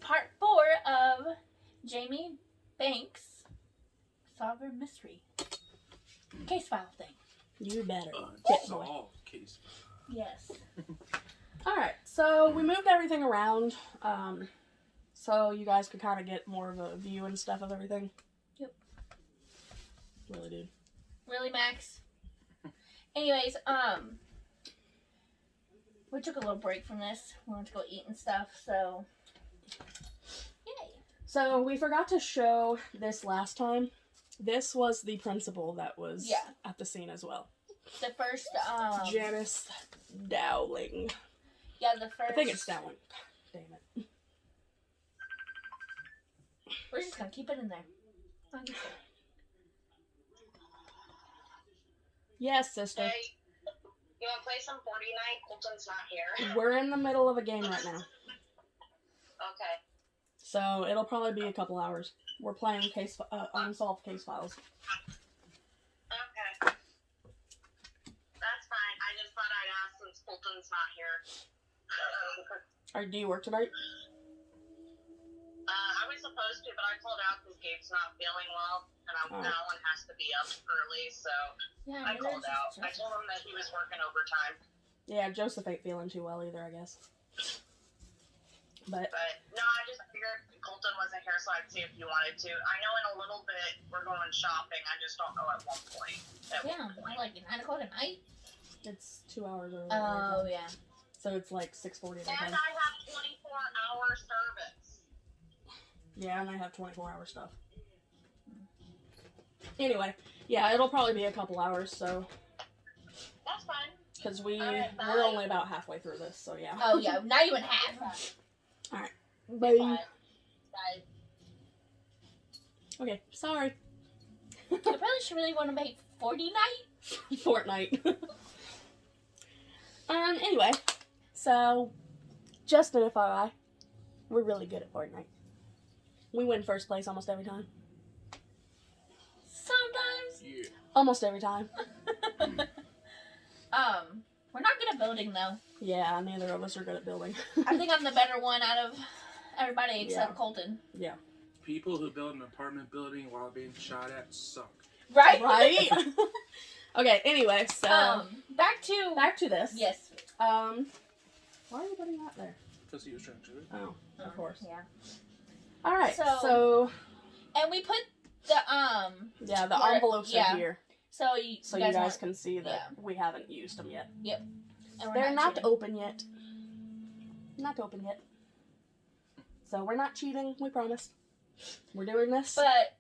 part 4 of Jamie Banks' Solver Mystery case file thing. You better. Unsolved case. Yes. Alright, so we moved everything around, so you guys could kind of get more of a view and stuff of everything. Yep. Really, dude. Really, Max? Anyways, we took a little break from this. We went to go eat and stuff, so yay. So we forgot to show this last time. This was the principal that was at the scene as well. The first, Janice Dowling. yeah, the first... I think it's Dowling. Damn it. We're just gonna keep it in there. Yes, sister. Hey, you wanna play some Fortnite? Colton's not here. We're in the middle of a game right now. Okay. So it'll probably be a couple hours. We're playing unsolved case files. Okay. That's fine. I just thought I'd ask since Colton's not here. Do you work tonight? I was supposed to, but I called out because Gabe's not feeling well, and Alan has to be up early, so I called out. I told him that he was working overtime. Yeah, Joseph ain't feeling too well either, I guess. But no, I just figured Colton wasn't here, so I'd see if you wanted to. I know in a little bit we're going shopping. I just don't know at what point. Like 9 o'clock at night? it's 2 hours early. Oh, yeah. So it's like 6:40. And I have 24-hour service. Yeah, and I have 24-hour stuff. Anyway, yeah, it'll probably be a couple hours, so... That's fine. Because we're only about halfway through this, so yeah. Oh, yeah, not even half. Alright. Bye. Bye. Okay, sorry. I probably should really want to make Fortnite. Fortnite. Anyway, so, just an FYI, we're really good at Fortnite. We win first place almost every time. Sometimes. Yeah. Almost every time. We're not good at building, though. Yeah, neither of us are good at building. I think I'm the better one out of everybody except Colton. Yeah. People who build an apartment building while being shot at suck. Right? Right? Okay, anyway, so... back to this. Yes. Why are you putting that there? Because he was trying to do it. Oh, of course. Yeah. Alright, So... And we put the, yeah, the envelopes are here. So you guys can see that we haven't used them yet. Yep. And They're not open yet. Not open yet. So we're not cheating, we promise. We're doing this. But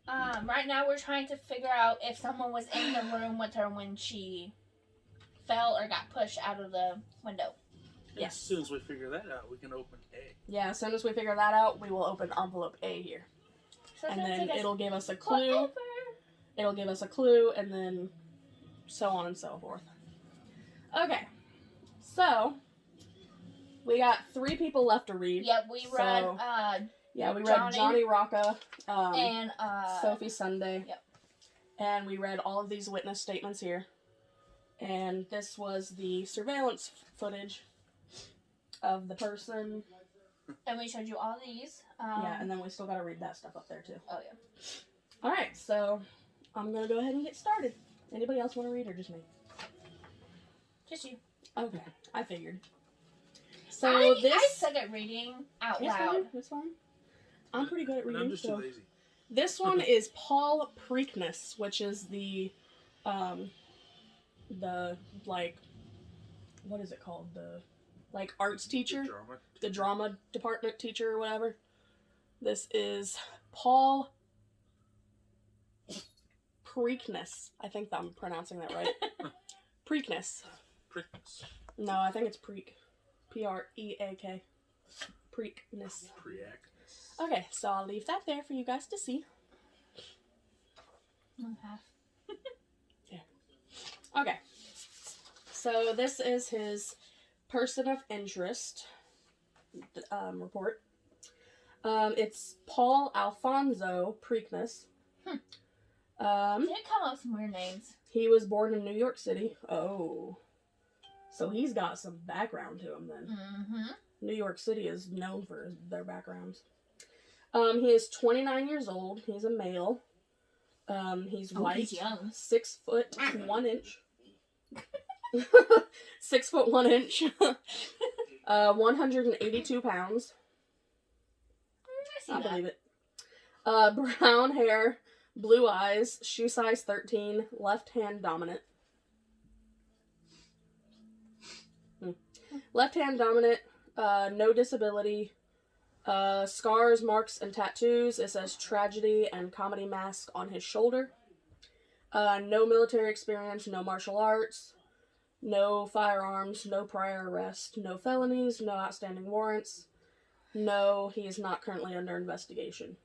right now we're trying to figure out if someone was in the room with her when she fell or got pushed out of the window. Yes. As soon as we figure that out, we can open A. Yeah, as soon as we figure that out, we will open envelope A here. So and then it'll give us a clue. clue. It'll give us a clue, and then so on and so forth. Okay. So, we got 3 people left to read. Yep, we read, we read Johnny Rocca, and, Sophie Sunday. Yep. And we read all of these witness statements here. And this was the surveillance footage of the person. And we showed you all these. Yeah, and then we still gotta read that stuff up there, too. Oh, yeah. Alright, so I'm gonna go ahead and get started. Anybody else want to read, or just me? Just you. Okay, I figured. So I suck at reading out loud. It's fine. I'm pretty good at reading. I'm just too lazy. This one is Paul Preakness, which is the like, what is it called? The, like, arts teacher? The drama department teacher or whatever. This is Paul Preakness. I think I'm pronouncing that right. Preakness. Preakness. No, I think it's Preak. P-R-E-A-K. Preakness. Preakness. Okay, so I'll leave that there for you guys to see. Okay. Yeah. Okay. So this is his person of interest report. It's Paul Alfonso Preakness. Did it come up with some weird names? He was born in New York City. Oh. So he's got some background to him then. Mm-hmm. New York City is known for their backgrounds. He is 29 years old. He's a male. He's white. He's young. 6 foot 1 inch. 6 foot 1 inch. 182 pounds. I believe it. Brown hair, blue eyes, shoe size 13, left hand dominant. Left hand dominant, no disability, scars, marks, and tattoos. It says tragedy and comedy mask on his shoulder. No military experience, no martial arts, no firearms, no prior arrest, no felonies, no outstanding warrants. No, he is not currently under investigation.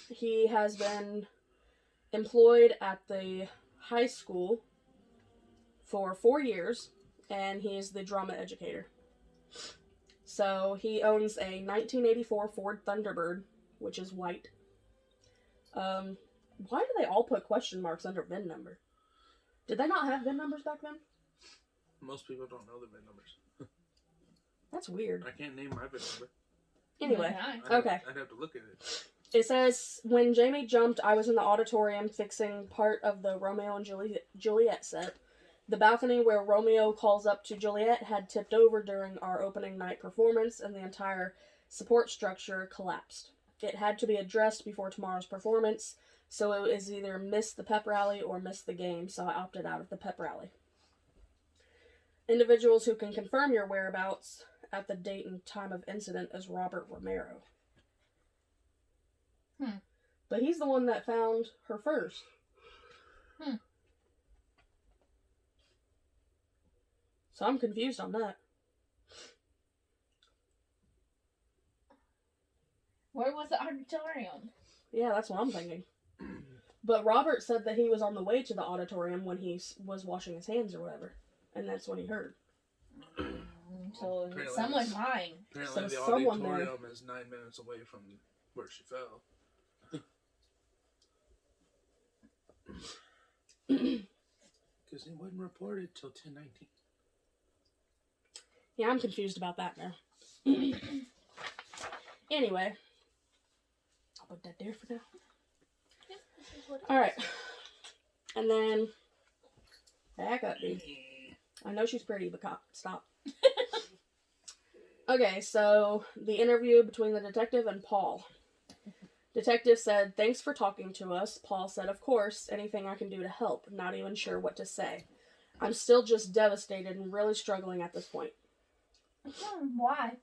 He has been employed at the high school for 4 years, and he is the drama educator. So he owns a 1984 Ford Thunderbird, which is white. Why do they all put question marks under VIN number? Did they not have VIN numbers back then? Most people don't know the VIN numbers. That's weird. I can't name my VIN number. Anyway, okay. I'd have to look at it. It says, when Jamie jumped, I was in the auditorium fixing part of the Romeo and Juliet set. The balcony where Romeo calls up to Juliet had tipped over during our opening night performance, and the entire support structure collapsed. It had to be addressed before tomorrow's performance, so it was either miss the pep rally or miss the game, so I opted out of the pep rally. Individuals who can confirm your whereabouts at the date and time of incident is Robert Romero. But he's the one that found her first. So I'm confused on that. Where was the auditorium? Yeah, that's what I'm thinking. But Robert said that he was on the way to the auditorium when he was washing his hands or whatever. And that's when he heard. So Apparently someone's lying. Apparently So the someone auditorium is 9 minutes away from where she fell. Because it wasn't reported till 10:19. Yeah, I'm confused about that now. Anyway. I'll put that there for now. Alright. And then... back up, dude. I know she's pretty, but stop. Okay, so the interview between the detective and Paul. Detective said, "Thanks for talking to us." Paul said, "Of course, anything I can do to help. Not even sure what to say. I'm still just devastated and really struggling at this point." Why?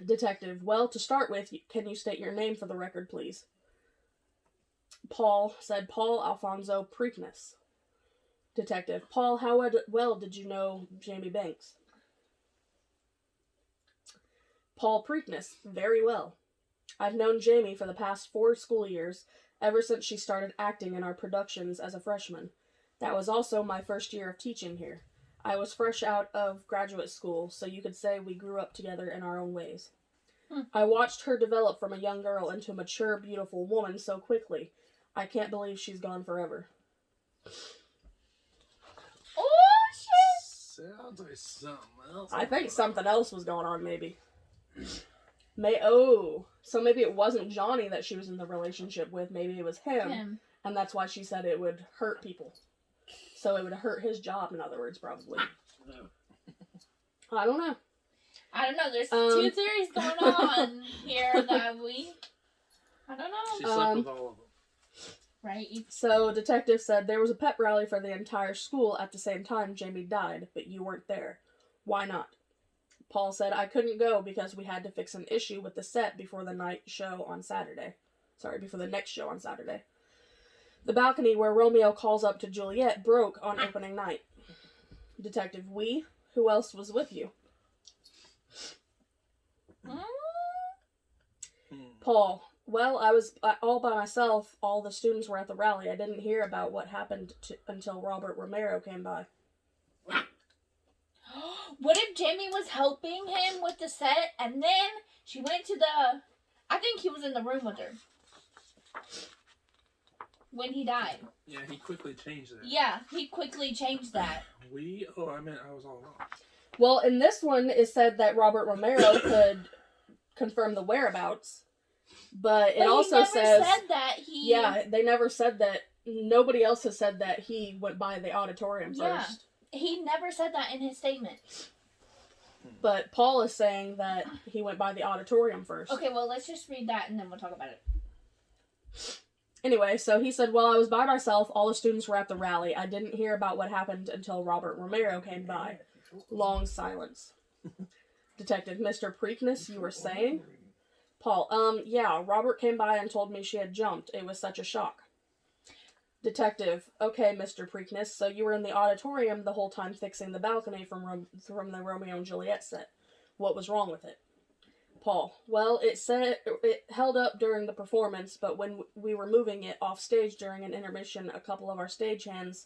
Detective, "Well, to start with, can you state your name for the record, please?" Paul said, "Paul Alfonso Preakness." Detective, "Paul, how well did you know Jamie Banks?" Paul Preakness, "Very well. I've known Jamie for the past 4 school years, ever since she started acting in our productions as a freshman. That was also my first year of teaching here. I was fresh out of graduate school, so you could say we grew up together in our own ways. I watched her develop from a young girl into a mature, beautiful woman so quickly. I can't believe she's gone forever." Oh, shit! Sounds like something else. I think something else was going on, maybe. So maybe it wasn't Johnny that she was in the relationship with. Maybe it was him. And that's why she said it would hurt people. So it would hurt his job, in other words, probably. I don't know. There's 2 theories going on here that I don't know. She slept with all of them. Right. So detective said, "There was a pep rally for the entire school at the same time Jamie died, but you weren't there. Why not?" Paul said, "I couldn't go because we had to fix an issue with the set before the next show on Saturday. The balcony where Romeo calls up to Juliet broke on opening night." Detective, who else was with you? Paul, "Well, I was all by myself. All the students were at the rally. I didn't hear about what happened until Robert Romero came by." What if Jamie was helping him with the set, and then she went to I think he was in the room with her when he died. Yeah, he quickly changed that. Yeah, he quickly changed that. I was all wrong. Well, in this one, it said that Robert Romero confirm the whereabouts. But it But also he never says... said that he... Yeah, they never said that. Nobody else has said that he went by the auditorium first. He never said that in his statement. But Paul is saying that he went by the auditorium first. Okay, well, let's just read that and then we'll talk about it. Anyway, so he said, while I was by myself, all the students were at the rally. I didn't hear about what happened until Robert Romero came by. Long silence. Detective, Mr. Preakness, you were saying? Paul, yeah, Robert came by and told me she had jumped. It was such a shock. Detective, okay, Mr. Preakness, so you were in the auditorium the whole time fixing the balcony from the Romeo and Juliet set. What was wrong with it? Paul, well, it held up during the performance, but when we were moving it off stage during an intermission, a couple of our stagehands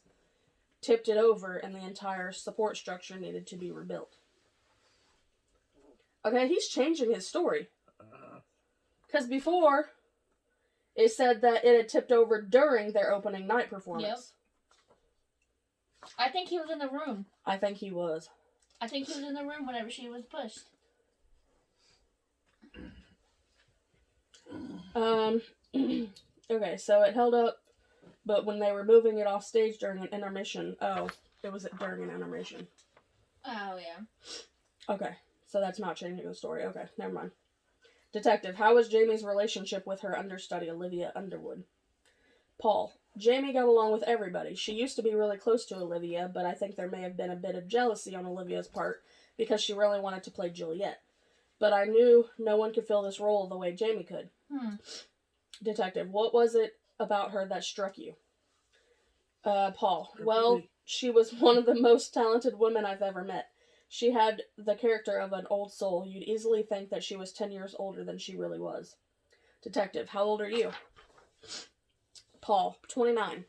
tipped it over and the entire support structure needed to be rebuilt. Okay, he's changing his story. Because before, it said that it had tipped over during their opening night performance. Yep. I think he was in the room. I think he was. I think he was in the room whenever she was pushed. Okay, so it held up, but when they were moving it off stage during an intermission, it was during an intermission. Oh, yeah. Okay, so that's not changing the story. Okay, never mind. Detective, how was Jamie's relationship with her understudy, Olivia Underwood? Paul, Jamie got along with everybody. She used to be really close to Olivia, but I think there may have been a bit of jealousy on Olivia's part because she really wanted to play Juliet. But I knew no one could fill this role the way Jamie could. Detective, what was it about her that struck you? Paul, well, she was one of the most talented women I've ever met. She had the character of an old soul. You'd easily think that she was 10 years older than she really was. Detective, how old are you? Paul, 29.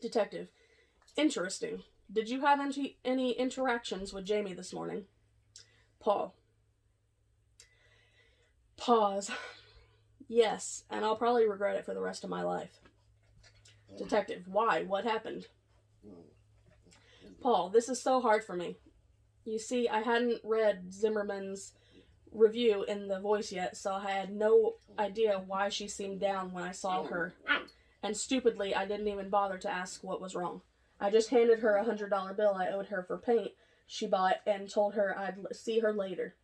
Detective, interesting. Did you have any interactions with Jamie this morning? Paul. Pause. Yes, and I'll probably regret it for the rest of my life. Detective, why? What happened? Paul, this is so hard for me. You see, I hadn't read Zimmerman's review in The Voice yet, so I had no idea why she seemed down when I saw her. And stupidly, I didn't even bother to ask what was wrong. I just handed her a $100 bill I owed her for paint she bought and told her I'd see her later.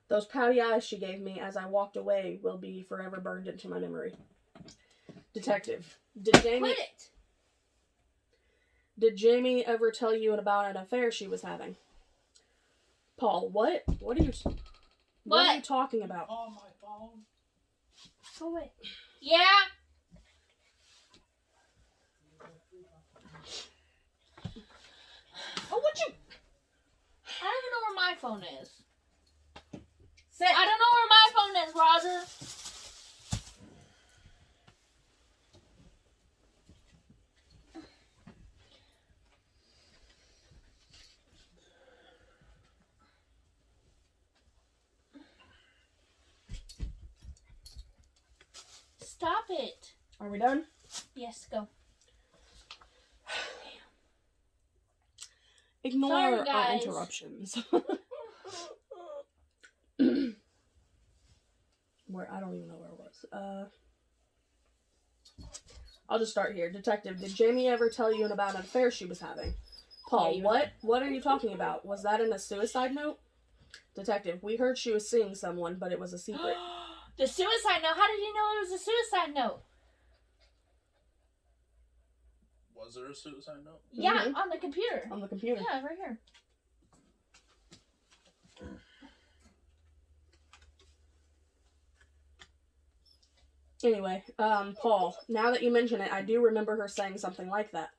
Those pouty eyes she gave me as I walked away will be forever burned into my memory. Detective, Quit it! Did Jamie ever tell you about an affair she was having? Paul, what? What are you talking about? On my phone. Go away. Yeah? Oh, what you... I don't even know where my phone is. I don't know where my phone is, Roger. Stop it. Are we done? Yes, go. Ignore Sorry, our guys. interruptions. Where I don't even know where it was. I'll just start here. Detective, did Jamie ever tell you about an affair she was having? Paul, Yeah, what are you talking about? Was that in a suicide note? Detective, we heard she was seeing someone, but it was a secret. The suicide note? How did you know it was a suicide note? Was there a suicide note? Yeah, Mhm. on the computer. On the computer. Yeah, right here. Anyway, Paul, now that you mention it, I do remember her saying something like that.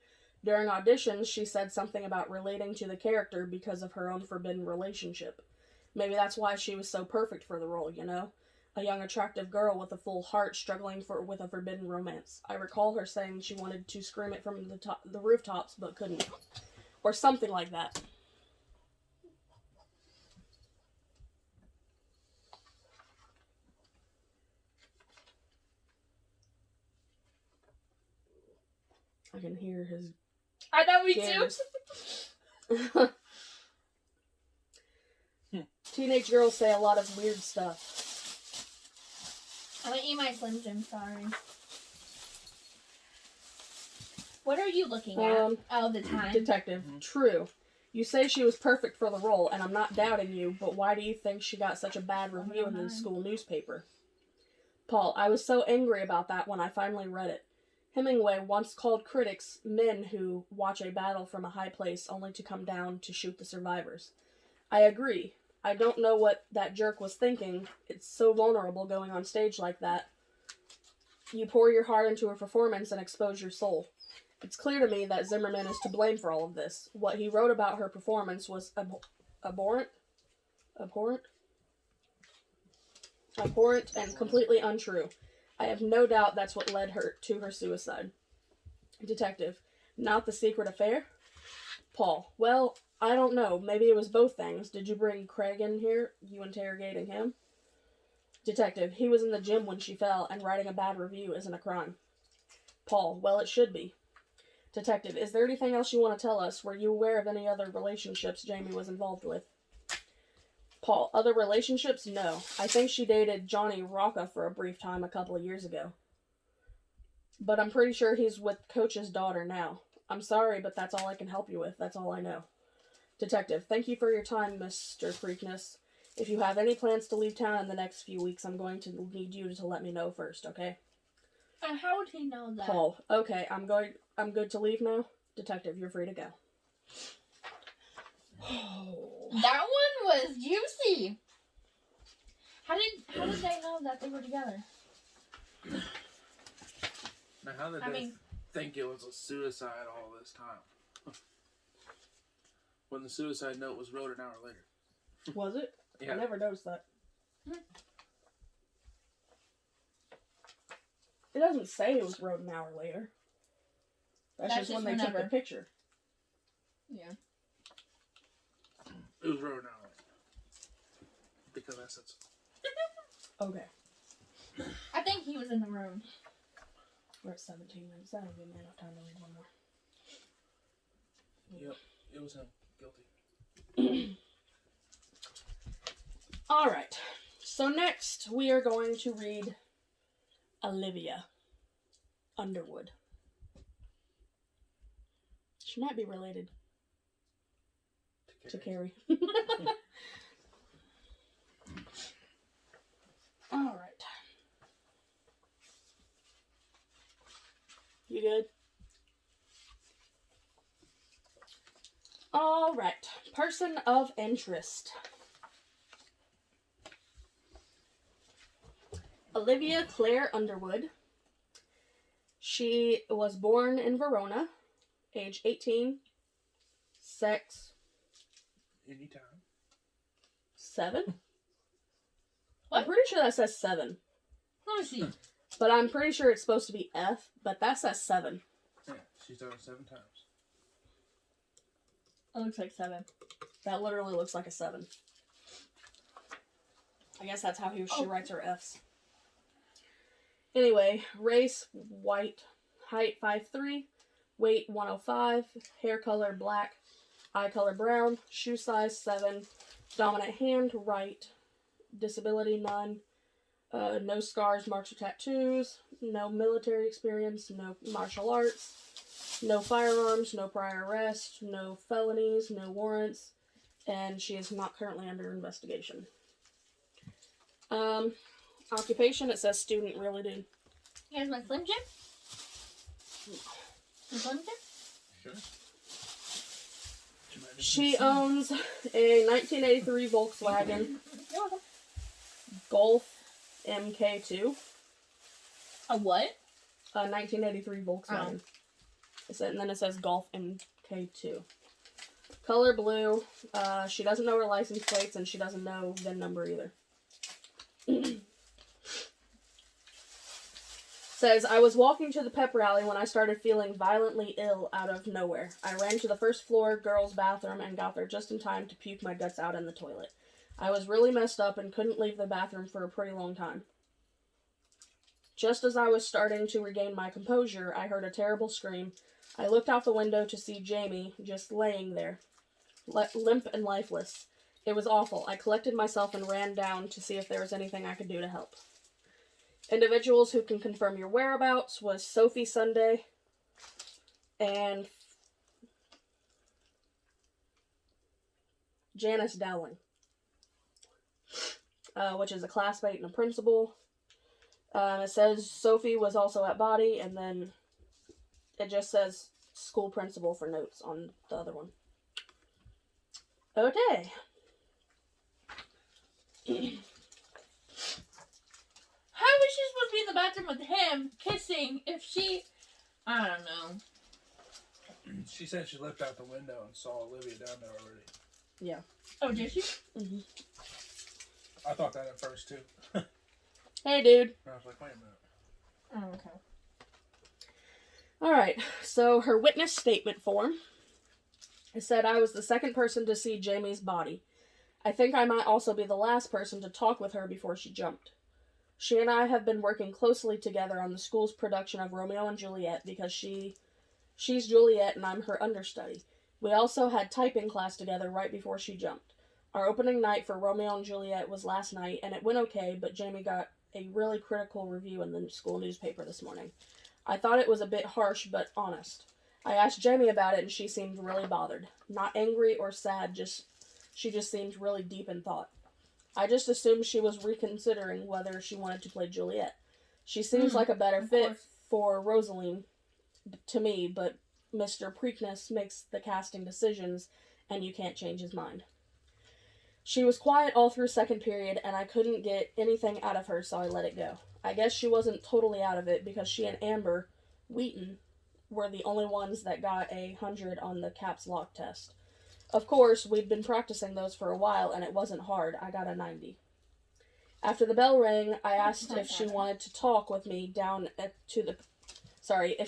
During auditions, she said something about relating to the character because of her own forbidden relationship. Maybe that's why she was so perfect for the role, you know? A young, attractive girl with a full heart struggling with a forbidden romance. I recall her saying she wanted to scream it from the rooftops, but couldn't. Or something like that. I can hear his... I know, me gears. too. Teenage girls say a lot of weird stuff. I'm gonna eat my Slim Jim, sorry. What are you looking at? Oh, the time. Detective. True. You say she was perfect for the role, and I'm not doubting you, but why do you think she got such a bad review in the school newspaper? Paul, I was so angry about that when I finally read it. Hemingway once called critics men who watch a battle from a high place only to come down to shoot the survivors. I agree. I don't know what that jerk was thinking. It's so vulnerable going on stage like that. You pour your heart into a performance and expose your soul. It's clear to me that Zimmerman is to blame for all of this. What he wrote about her performance was abhorrent and completely untrue. I have no doubt that's what led her to her suicide. Detective. Not the secret affair? Paul. Well, I don't know. Maybe it was both things. Did you bring Craig in here? You interrogating him? Detective. He was in the gym when she fell, and writing a bad review isn't a crime. Paul. Well, it should be. Detective. Is there anything else you want to tell us? Were you aware of any other relationships Jamie was involved with? Paul. Other relationships? No. I think she dated Johnny Rocca for a brief time a couple of years ago. But I'm pretty sure he's with Coach's daughter now. I'm sorry, but that's all I can help you with. That's all I know. Detective. Thank you for your time, Mr. Preakness. If you have any plans to leave town in the next few weeks, I'm going to need you to let me know first, okay? And how would he know that? Paul. Okay, I'm good to leave now. Detective, you're free to go. That one was juicy. How did they know that they were together? Now, how did they think it was a suicide all this time? When the suicide note was wrote an hour later. Was it? Yeah. I never noticed that. It doesn't say it was wrote an hour later. That's just when they took the picture. Yeah. It was wrote an hour later. Because I said so. Okay. I think he was in the room. We're at 17 minutes. That'll give me enough time to read one more. Yep. It was him. Guilty. Alright. So next, we are going to read Olivia Underwood. She might be related to Carrie. Alright. You good? Alright. Person of interest. Olivia Claire Underwood. She was born in Verona, age 18, sex. Anytime. 7? What? I'm pretty sure that says 7. Let me see. But I'm pretty sure it's supposed to be F, but that says 7. Yeah, she's done it 7 times. It looks like 7. That literally looks like a 7. I guess that's how she writes her Fs. Anyway, race, white, height 5'3", weight 105, hair color black, eye color brown, shoe size 7, dominant hand right, disability none, no scars, marks, or tattoos, no military experience, no martial arts, no firearms, no prior arrest, no felonies, no warrants, and she is not currently under investigation. Occupation, it says student, really, dude. Here's my Slim Jim. Slim Jim? Sure. She owns a 1983 Volkswagen Golf MK2. A what? A 1983 Volkswagen. And then it says Golf MK2. Color blue. She doesn't know her license plates, and she doesn't know VIN number either. Says, I was walking to the pep rally when I started feeling violently ill out of nowhere. I ran to the first floor girls' bathroom and got there just in time to puke my guts out in the toilet. I was really messed up and couldn't leave the bathroom for a pretty long time. Just as I was starting to regain my composure, I heard a terrible scream. I looked out the window to see Jamie just laying there, limp and lifeless. It was awful. I collected myself and ran down to see if there was anything I could do to help. Individuals who can confirm your whereabouts was Sophie Sunday and Janice Dowling, which is a classmate and a principal. It says Sophie was also at body, and then it just says school principal for notes on the other one. Okay. How was she supposed to be in the bathroom with him kissing if she... I don't know. She said she looked out the window and saw Olivia down there already. Yeah. Oh, did she? Mm-hmm. I thought that at first, too. Hey, dude. And I was like, wait a minute. Oh, okay. Alright, so her witness statement form. It said, I was the second person to see Jamie's body. I think I might also be the last person to talk with her before she jumped. She and I have been working closely together on the school's production of Romeo and Juliet because she's Juliet and I'm her understudy. We also had typing class together right before she jumped. Our opening night for Romeo and Juliet was last night, and it went okay, but Jamie got a really critical review in the school newspaper this morning. I thought it was a bit harsh, but honest. I asked Jamie about it, and she seemed really bothered. Not angry or sad, she just seemed really deep in thought. I just assumed she was reconsidering whether she wanted to play Juliet. She seems like a better fit for Rosaline to me, but Mr. Preakness makes the casting decisions, and you can't change his mind. She was quiet all through second period, and I couldn't get anything out of her, so I let it go. I guess she wasn't totally out of it, because she and Amber Wheaton were the only ones that got 100 on the caps lock test. Of course, we'd been practicing those for a while, and it wasn't hard. I got a 90. After the bell rang, I asked if she wanted to talk with me if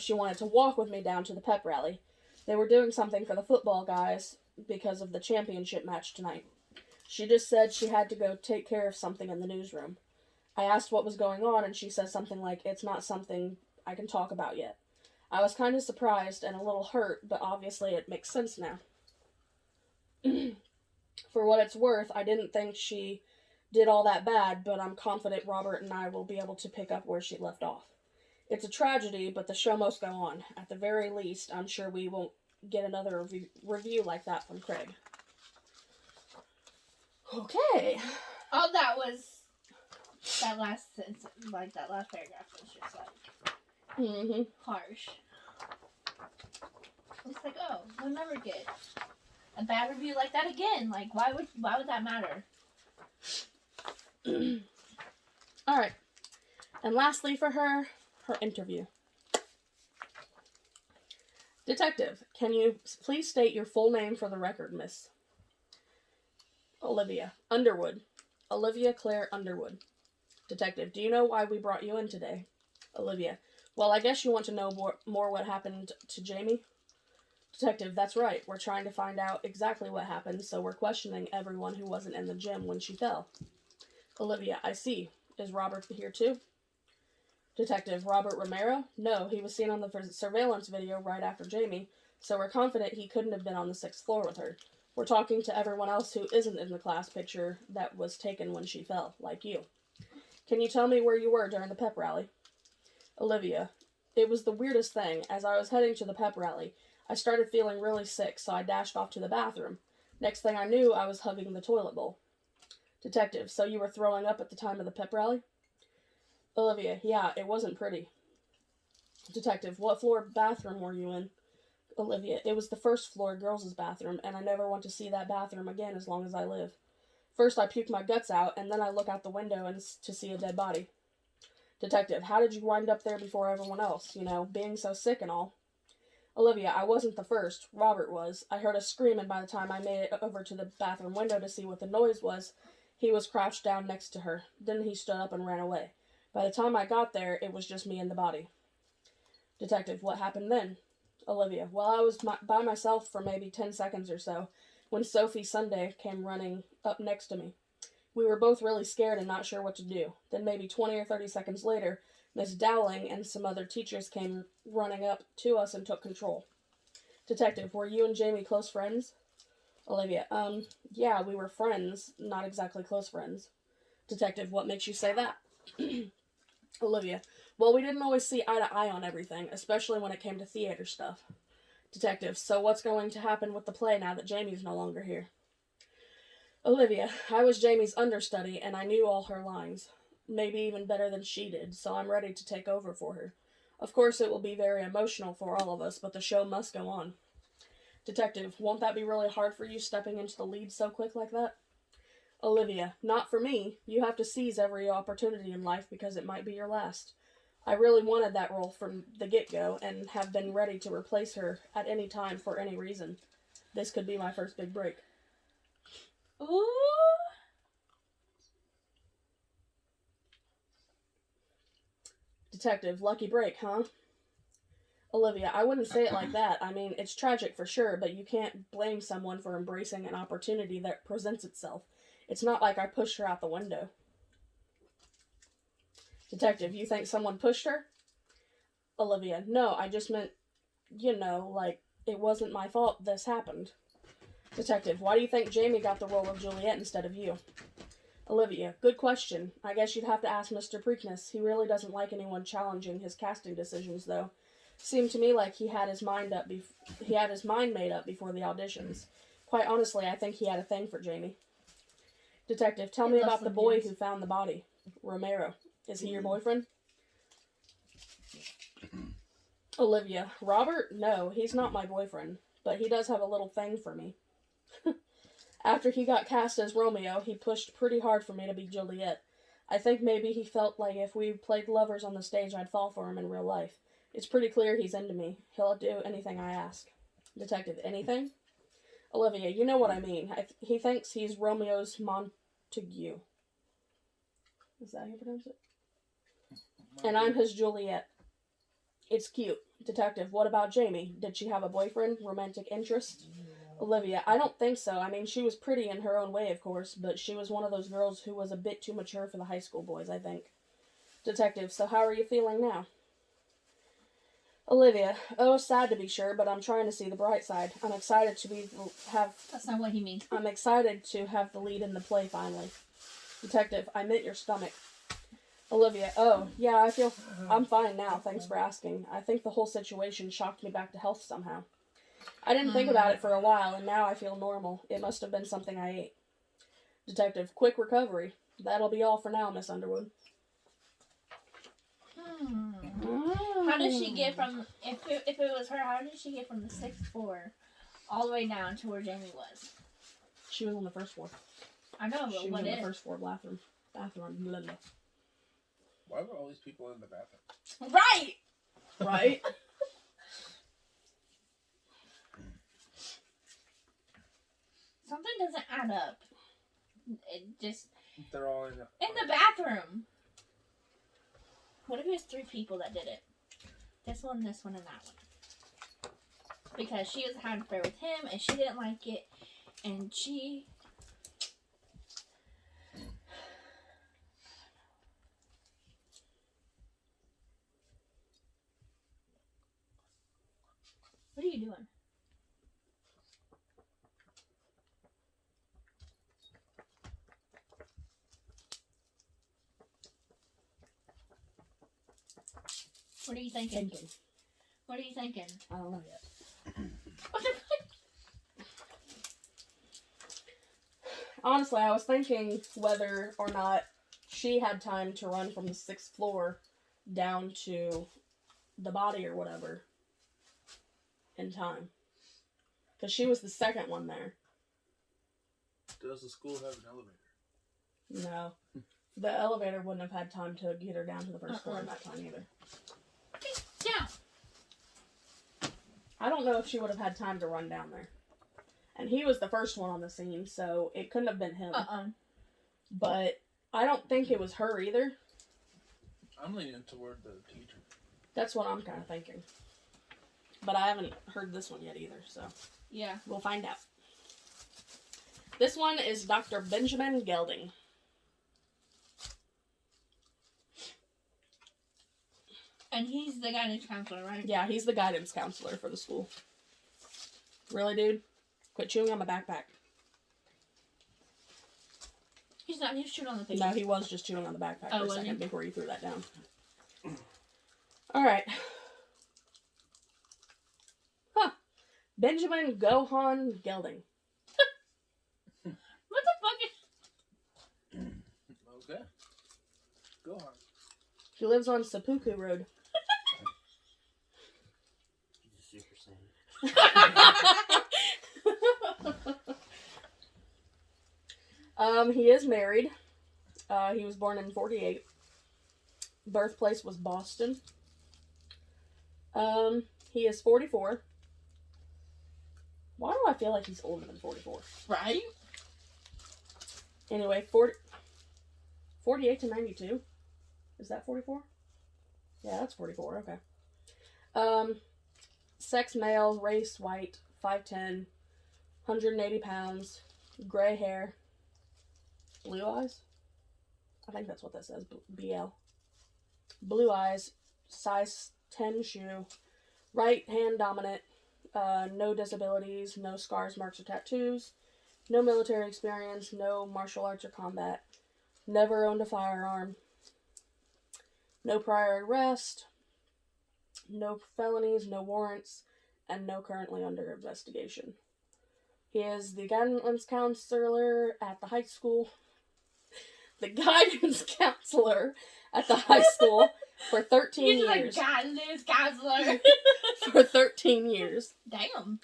she wanted to walk with me down to the pep rally. They were doing something for the football guys because of the championship match tonight. She just said she had to go take care of something in the newsroom. I asked what was going on, and she said something like, it's not something I can talk about yet. I was kind of surprised and a little hurt, but obviously it makes sense now. For what it's worth, I didn't think she did all that bad, but I'm confident Robert and I will be able to pick up where she left off. It's a tragedy, but the show must go on. At the very least, I'm sure we won't get another review like that from Craig. Okay. All that was that last sentence, like that last paragraph was just like harsh. It's like, oh, we'll never get a bad review like that again. Like, why would that matter? All right. And lastly for her interview. Detective, can you please state your full name for the record, miss? Olivia Underwood. Olivia Claire Underwood. Detective, do you know why we brought you in today? Olivia, well, I guess you want to know more what happened to Jamie? Detective, that's right. We're trying to find out exactly what happened, so we're questioning everyone who wasn't in the gym when she fell. Olivia, I see. Is Robert here too? Detective, Robert Romero? No, he was seen on the surveillance video right after Jamie, so we're confident he couldn't have been on the 6th floor with her. We're talking to everyone else who isn't in the class picture that was taken when she fell, like you. Can you tell me where you were during the pep rally? Olivia, it was the weirdest thing. As I was heading to the pep rally, I started feeling really sick, so I dashed off to the bathroom. Next thing I knew, I was hugging the toilet bowl. Detective, so you were throwing up at the time of the pep rally? Olivia, yeah, it wasn't pretty. Detective, what floor bathroom were you in? Olivia, it was the 1st floor girls' bathroom, and I never want to see that bathroom again as long as I live. First I puke my guts out, and then I look out the window to see a dead body. Detective, how did you wind up there before everyone else, being so sick and all? Olivia, I wasn't the first. Robert was. I heard a scream, and by the time I made it over to the bathroom window to see what the noise was, he was crouched down next to her. Then he stood up and ran away. By the time I got there, it was just me and the body. Detective, what happened then? Olivia, well, I was by myself for maybe 10 seconds or so when Sophie Sunday came running up next to me. We were both really scared and not sure what to do. Then maybe 20 or 30 seconds later, Miss Dowling and some other teachers came running up to us and took control. Detective, were you and Jamie close friends? Olivia, yeah, we were friends, not exactly close friends. Detective, what makes you say that? Olivia, well, we didn't always see eye to eye on everything, especially when it came to theater stuff. Detective, so what's going to happen with the play now that Jamie's no longer here? Olivia, I was Jamie's understudy, and I knew all her lines. Maybe even better than she did, so I'm ready to take over for her. Of course, it will be very emotional for all of us, but the show must go on. Detective, won't that be really hard for you stepping into the lead so quick like that? Olivia, not for me. You have to seize every opportunity in life because it might be your last. I really wanted that role from the get-go and have been ready to replace her at any time for any reason. This could be my first big break. Ooh. Detective, lucky break, huh? Olivia, I wouldn't say it like that. I mean, it's tragic for sure, but you can't blame someone for embracing an opportunity that presents itself. It's not like I pushed her out the window. Detective, you think someone pushed her? Olivia, no, I just meant, like, it wasn't my fault this happened. Detective, why do you think Jamie got the role of Juliet instead of you? Olivia, good question. I guess you'd have to ask Mr. Preakness. He really doesn't like anyone challenging his casting decisions, though. Seemed to me like he had his mind made up before the auditions. Quite honestly, I think he had a thing for Jamie. Detective, tell me about the boy who found the body. Romero. Is he your boyfriend? Olivia, Robert? No, he's not my boyfriend, but he does have a little thing for me. After he got cast as Romeo, he pushed pretty hard for me to be Juliet. I think maybe he felt like if we played lovers on the stage, I'd fall for him in real life. It's pretty clear he's into me. He'll do anything I ask. Detective, anything? Olivia, you know what I mean. He thinks he's Romeo's Montague. Is that how you pronounce it? And I'm his Juliet. It's cute. Detective, what about Jamie? Did she have a boyfriend? Romantic interest? Olivia, I don't think so. I mean, she was pretty in her own way, of course, but she was one of those girls who was a bit too mature for the high school boys, I think. Detective, so how are you feeling now? Olivia, oh, sad to be sure, but I'm trying to see the bright side. I'm excited to That's not what he means. I'm excited to have the lead in the play finally. Detective, I meant your stomach. Olivia, oh, yeah, I'm fine now, thanks for asking. I think the whole situation shocked me back to health somehow. I didn't think about it for a while, and now I feel normal. It must have been something I ate. Detective, quick recovery. That'll be all for now, Miss Underwood. How did she get from, if it was her, how did she get from the 6th floor all the way down to where Jamie was? She was on the first floor. I know, but she was on the first floor bathroom. Blah, blah. Why were all these people in the bathroom? Right! Right? Something doesn't add up. It just... They're all in the bathroom. What if it was 3 people that did it? This one, and that one. Because she was having an affair with him, and she didn't like it, and she... What are you doing? What are you thinking? What are you thinking? I don't know yet. What the fuck? Honestly, I was thinking whether or not she had time to run from the 6th floor down to the body or whatever in time. Because she was the second one there. Does the school have an elevator? No. The elevator wouldn't have had time to get her down to the first floor in that time either. Down. I don't know if she would have had time to run down there. And he was the first one on the scene, so it couldn't have been him. But I don't think it was her either. I'm leaning toward the teacher. That's what I'm kind of thinking. But I haven't heard this one yet either, so... Yeah. We'll find out. This one is Dr. Benjamin Gelding. And he's the guidance counselor, right? Yeah, he's the guidance counselor for the school. Really, dude? Quit chewing on my backpack. He's not. He was chewing on the paper. No, he was just chewing on the backpack for a second before you threw that down. Alright. Huh. Benjamin Gohan Gelding. What the fuck is... Okay. Go on. He lives on Seppuku Road. He's a Super Saiyan. He is married. He was born in 48. Birthplace was Boston. He is 44. Why do I feel like he's older than 44? Right? Anyway, 48 to 92. Is that 44? Yeah, that's 44. Okay. Sex male, race white, 5'10", 180 pounds, gray hair, blue eyes? I think that's what that says, BL. Blue eyes, size 10 shoe, right hand dominant, no disabilities, no scars, marks, or tattoos, no military experience, no martial arts or combat, never owned a firearm, no prior arrest, no felonies, no warrants, and no currently under investigation. He is the guidance counselor at the high school. The guidance counselor at the high school for 13 years. He's like guidance counselor. For 13 years. Damn.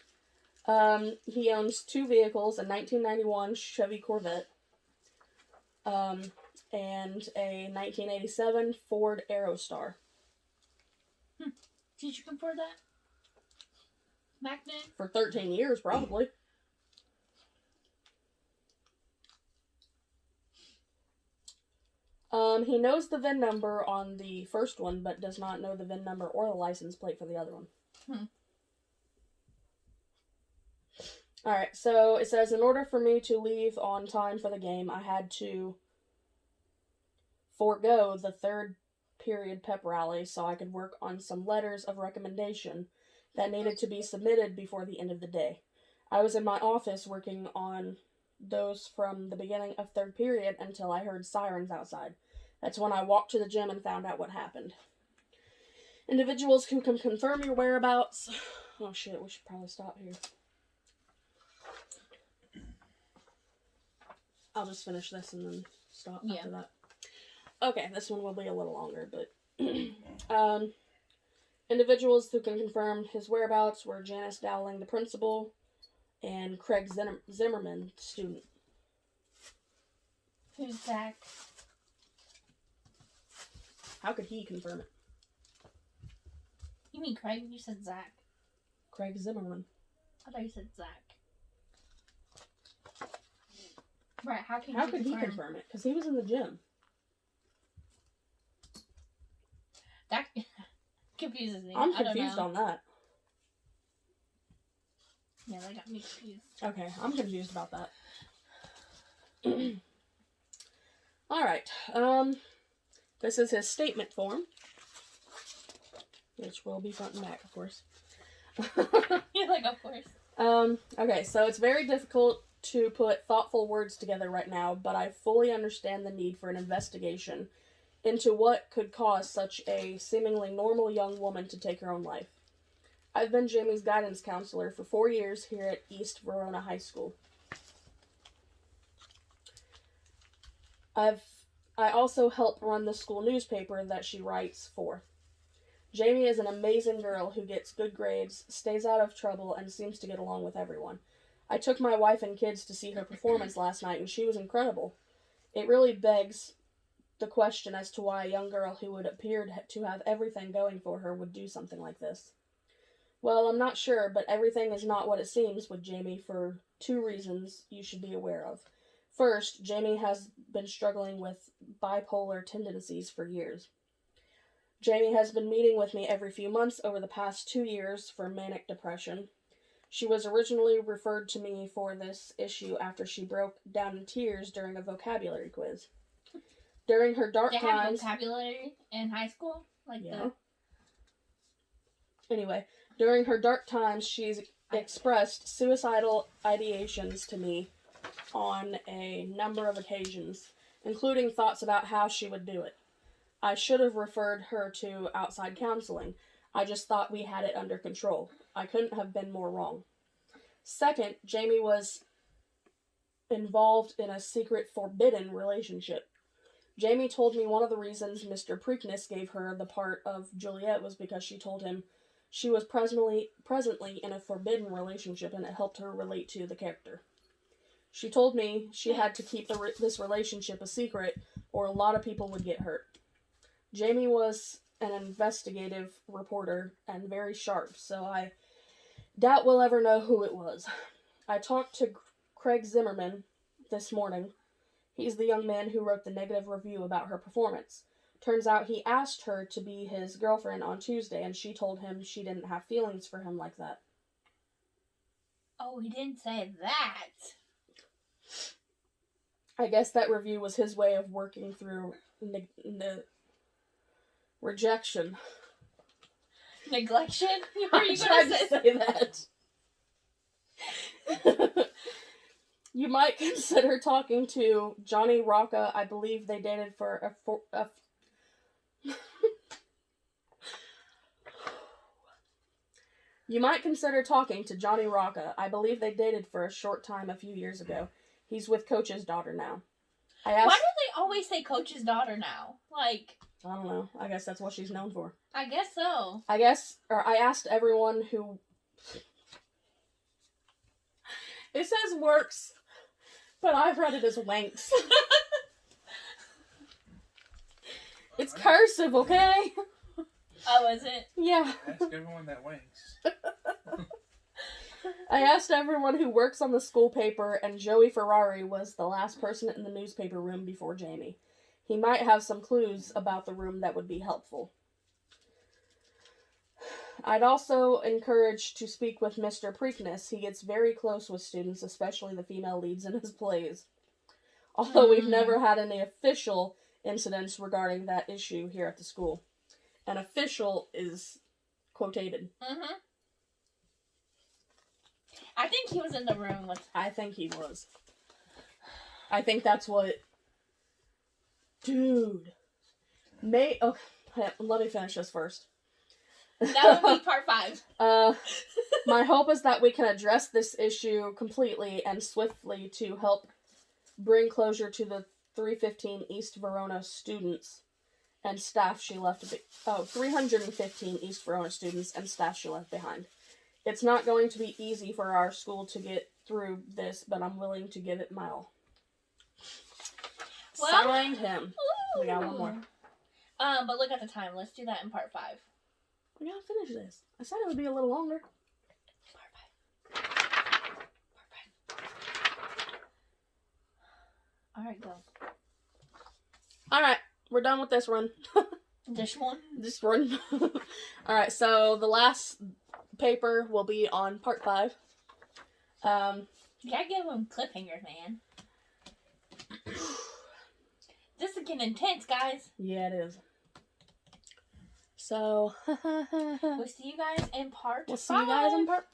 He owns 2 vehicles, a 1991 Chevy Corvette, and a 1987 Ford Aerostar. Did you afford that? Back then? For 13 years, probably. He knows the VIN number on the first one, but does not know the VIN number or the license plate for the other one. Alright, so it says, in order for me to leave on time for the game, I had to forego the third period pep rally so I could work on some letters of recommendation that needed to be submitted before the end of the day. I was in my office working on those from the beginning of third period until I heard sirens outside. That's when I walked to the gym and found out what happened. Individuals who can confirm your whereabouts... Oh shit, we should probably stop here. I'll just finish this and then stop after that. Okay, this one will be a little longer, but... individuals who can confirm his whereabouts were Janice Dowling, the principal, and Craig Zimmerman, the student. Who's Zach? How could he confirm it? You mean Craig? You said Zach. Craig Zimmerman. I thought you said Zach. Right, how could he confirm it? Because he was in the gym. That confuses me. I'm confused on that. Yeah, that got me confused. Okay, I'm confused about that. Alright, this is his statement form. Which will be front and back, of course. You're like, of course. Okay, so it's very difficult to put thoughtful words together right now, but I fully understand the need for an investigation into what could cause such a seemingly normal young woman to take her own life. I've been Jamie's guidance counselor for 4 years here at East Verona High School. I also help run the school newspaper that she writes for. Jamie is an amazing girl who gets good grades, stays out of trouble, and seems to get along with everyone. I took my wife and kids to see her performance last night, and she was incredible. It really begs the question as to why a young girl who would appear to have everything going for her would do something like this. Well, I'm not sure, but everything is not what it seems with Jamie for 2 reasons you should be aware of. First, Jamie has been struggling with bipolar tendencies for years. Jamie has been meeting with me every few months over the past 2 years for manic depression. She was originally referred to me for this issue after she broke down in tears during a vocabulary quiz. During her dark times... They have vocabulary in high school? Anyway, during her dark times, she's expressed suicidal ideations to me on a number of occasions, including thoughts about how she would do it. I should have referred her to outside counseling. I just thought we had it under control. I couldn't have been more wrong. Second, Jamie was involved in a secret forbidden relationship. Jamie told me one of the reasons Mr. Preakness gave her the part of Juliet was because she told him she was presently in a forbidden relationship and it helped her relate to the character. She told me she had to keep this relationship a secret or a lot of people would get hurt. Jamie was an investigative reporter and very sharp, so I doubt we'll ever know who it was. I talked to Craig Zimmerman this morning. He's the young man who wrote the negative review about her performance. Turns out he asked her to be his girlfriend on Tuesday, and she told him she didn't have feelings for him like that. Oh, he didn't say that. I guess that review was his way of working through rejection. Neglection? Are you trying going to say that? You might consider talking to Johnny Rocca. I believe they dated for a You might consider talking to Johnny Rocca. I believe they dated for a short time a few years ago. He's with Coach's daughter now. Why do they always say Coach's daughter now? Like, I don't know. I guess that's what she's known for. I guess so. I asked everyone who... It says works, but I've read it as wanks. It's cursive, okay? Oh, is it? Yeah. Ask everyone that wanks. I asked everyone who works on the school paper, and Joey Ferrari was the last person in the newspaper room before Jamie. He might have some clues about the room that would be helpful. I'd also encourage to speak with Mr. Preakness. He gets very close with students, especially the female leads in his plays. Although we've never had any official incidents regarding that issue here at the school. An official is quotated. Mm-hmm. I think he was in the room with... I think he was. I think that's what... Dude. Oh, let me finish this first. That would be part 5. My hope is that we can address this issue completely and swiftly to help bring closure to the 315 East Verona students and staff she left... 315 East Verona students and staff she left behind. It's not going to be easy for our school to get through this, but I'm willing to give it my all. Well, signed him. Ooh. We got one more. But look at the time. Let's do that in part 5. We gotta finish this. I said it would be a little longer. Part 5. Alright, go. Alright, we're done with this run. This one? This run. Alright, so the last paper will be on part 5. You gotta give them cliffhangers, man. This is getting intense, guys. Yeah, it is. So, we'll see you guys in part 5. We'll see you guys in part 5.